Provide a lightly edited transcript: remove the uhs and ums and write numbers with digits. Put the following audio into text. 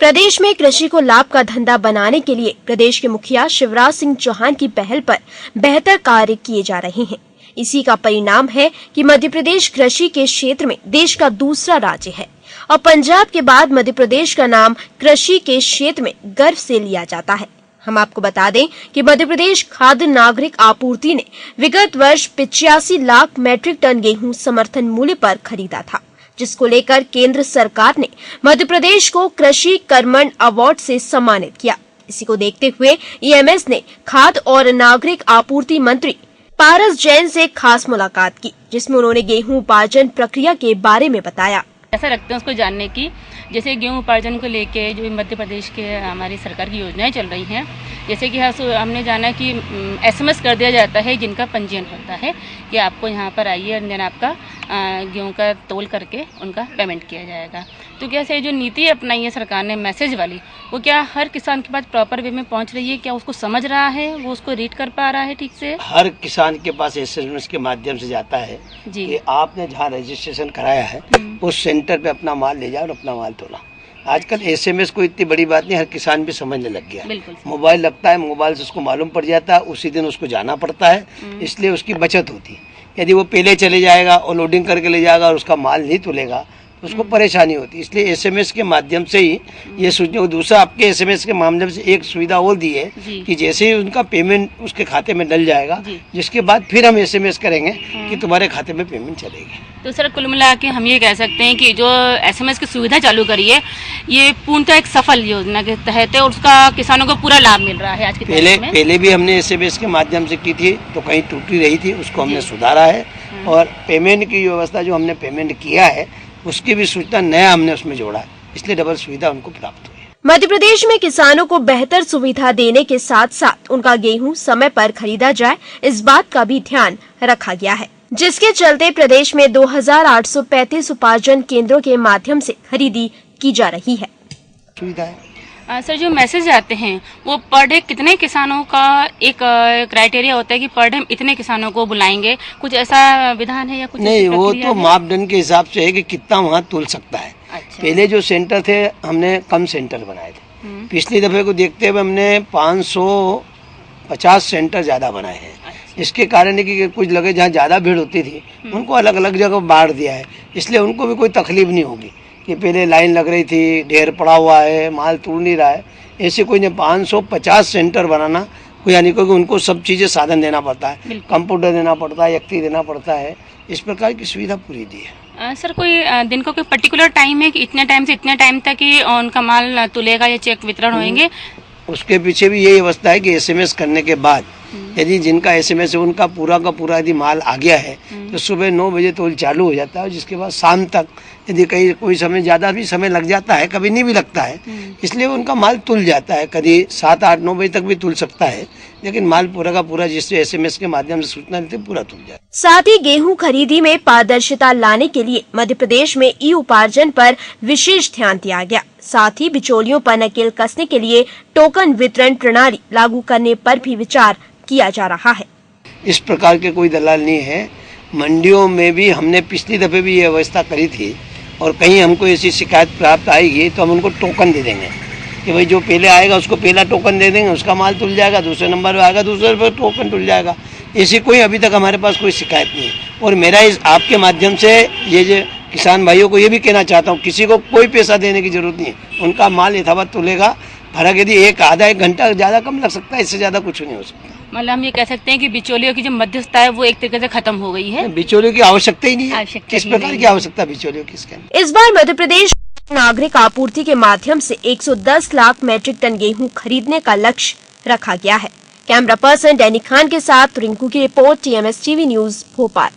प्रदेश में कृषि को लाभ का धंधा बनाने के लिए प्रदेश के मुखिया शिवराज सिंह चौहान की पहल पर बेहतर कार्य किए जा रहे हैं। इसी का परिणाम है कि मध्य प्रदेश कृषि के क्षेत्र में देश का दूसरा राज्य है और पंजाब के बाद मध्य प्रदेश का नाम कृषि के क्षेत्र में गर्व से लिया जाता है। हम आपको बता दें कि मध्य प्रदेश खाद्य नागरिक आपूर्ति ने विगत वर्ष 85 लाख मैट्रिक टन गेहूं समर्थन मूल्य पर खरीदा था, जिसको लेकर केंद्र सरकार ने मध्य प्रदेश को कृषि कर्मण अवार्ड से सम्मानित किया। इसी को देखते हुए ईएमएस ने खाद्य और नागरिक आपूर्ति मंत्री पारस जैन से खास मुलाकात की, जिसमें उन्होंने गेहूं उपार्जन प्रक्रिया के बारे में बताया। ऐसा रखते हैं उसको जानने की, जैसे गेहूं उपार्जन को लेके जो मध्य प्रदेश के हमारी सरकार की योजनाएं चल रही हैं, जैसे कि हमने जाना कि एसएमएस कर दिया जाता है जिनका पंजीयन होता है कि आपको यहाँ पर आइए और आपका गेहूं का तोल करके उनका पेमेंट किया जाएगा। तो क्या से जो नीति अपनाई है सरकार ने मैसेज वाली, वो क्या हर किसान के पास प्रॉपर वे में पहुँच रही है? क्या उसको समझ रहा है, वो उसको रीड कर पा रहा है ठीक से? हर किसान के पास एसएमएस के माध्यम से जाता है जी कि आपने जहाँ रजिस्ट्रेशन कराया है उस सेंटर पे अपना माल ले जाओ और अपना माल तोला। आजकल एसएमएस कोई इतनी बड़ी बात नहीं, हर किसान भी समझने लग गया। मोबाइल लगता है, मोबाइल से उसको मालूम पड़ जाता है, उसी दिन उसको जाना पड़ता है, इसलिए उसकी बचत होती है। यदि वो पहले चले जाएगा और लोडिंग करके ले जाएगा और उसका माल नहीं तुलेगा तो उसको परेशानी होती है। इसलिए एसएमएस के माध्यम से ही ये सूचना। दूसरा, आपके एसएमएस के माध्यम से एक सुविधा और दी है कि जैसे ही उनका पेमेंट उसके खाते में डल जाएगा, जिसके बाद फिर हम एसएमएस करेंगे कि तुम्हारे खाते में पेमेंट चलेगी। तो सर, कुल मिला के हम ये कह सकते हैं कि जो एसएमएस की सुविधा चालू करी है, ये पूर्णतः एक सफल योजना के तहत है और उसका किसानों को पूरा लाभ मिल रहा है। आज के पहले भी हमने एसएमएस के माध्यम से की थी तो कहीं टूटी रही थी, उसको हमने सुधारा है और पेमेंट की व्यवस्था जो हमने पेमेंट किया है उसकी भी सूचना नया हमने उसमें जोड़ा है, इसलिए डबल सुविधा उनको प्राप्त हुई। मध्य प्रदेश में किसानों को बेहतर सुविधा देने के साथ साथ उनका गेहूं समय पर खरीदा जाए, इस बात का भी ध्यान रखा गया है, जिसके चलते प्रदेश में 2835 उपार्जन केंद्रों के माध्यम से खरीदी की जा रही है। सुविधा है सर, जो मैसेज आते हैं वो पर डे कितने किसानों का एक क्राइटेरिया होता है कि पर डे इतने किसानों को बुलाएंगे, कुछ ऐसा विधान है या कुछ? नहीं, वो तो मापदंड के हिसाब से है कि कितना वहाँ तुल सकता है। अच्छा। पहले जो सेंटर थे हमने कम सेंटर बनाए थे, पिछली दफे को देखते हुए हमने 550 सेंटर ज्यादा बनाए हैं। अच्छा। इसके कारण है कि कुछ जगह जहाँ ज्यादा भीड़ होती थी उनको अलग अलग जगह बांट दिया है, इसलिए उनको भी कोई तकलीफ नहीं होगी कि पहले लाइन लग रही थी, ढेर पड़ा हुआ है, माल तोड़ नहीं रहा है। ऐसे कोई नहीं, 550 सेंटर बनाना कोई यानी क्योंकि उनको सब चीजें साधन देना पड़ता है, कंप्यूटर देना पड़ता है, व्यक्ति देना पड़ता है, इस प्रकार की सुविधा पूरी दी है। सर, कोई दिन को कोई पर्टिकुलर टाइम है कि इतने टाइम से इतने टाइम तक ही उनका माल तुलेगा या चेक वितरण होंगे? उसके पीछे भी यही व्यवस्था है कि एसएमएस करने के बाद यदि जिनका एसएमएस है उनका पूरा का पूरा यदि माल आ गया है तो सुबह 9 बजे तोल चालू हो जाता है, जिसके बाद शाम तक यदि कहीं कोई समय ज्यादा भी समय लग जाता है, कभी नहीं भी लगता है, इसलिए उनका माल तुल जाता है। कभी 7, 8, 9 बजे तक भी तुल सकता है, लेकिन माल पूरा का पूरा जिससे एसएमएस के माध्यम से सूचना देते पूरा तुल जाता है। साथ ही गेहूं खरीदी में पारदर्शिता लाने के लिए मध्य प्रदेश में ई उपार्जन पर विशेष ध्यान दिया गया। साथ ही बिचौलियों पर नकेल कसने के लिए टोकन वितरण प्रणाली लागू करने पर भी विचार किया जा रहा है। इस प्रकार के कोई दलाल नहीं है। मंडियों में भी हमने पिछली दफे भी ये व्यवस्था करी थी और कहीं हमको ऐसी शिकायत प्राप्त आएगी तो हम उनको टोकन दे देंगे कि भाई जो पहले आएगा उसको पहला टोकन दे देंगे, उसका माल तुल जाएगा, दूसरे नंबर पे आएगा दूसरे पर टोकन तुल जाएगा। ऐसी कोई अभी तक हमारे पास कोई शिकायत नहीं है। और मेरा इस आपके माध्यम से ये जो किसान भाइयों को ये भी कहना चाहता हूँ, किसी को कोई पैसा देने की जरूरत नहीं है, उनका माल यथावत तुलेगा। फर्क यदि आधा एक घंटा ज्यादा कम लग सकता है, इससे ज्यादा कुछ नहीं हो सकता। मतलब हम ये कह सकते हैं कि बिचौलियों की जो मध्यस्थता है वो एक तरीके से खत्म हो गई है। बिचौलियों की आवश्यकता ही नहीं है। किस प्रकार की आवश्यकता बिचौलियों की? इस बार मध्य प्रदेश नागरिक आपूर्ति के माध्यम से 110 लाख मैट्रिक टन गेहूं खरीदने का लक्ष्य रखा गया है। कैमरा पर्सन डैनी खान के साथ रिंकू की report, TMS TV news Bhopal.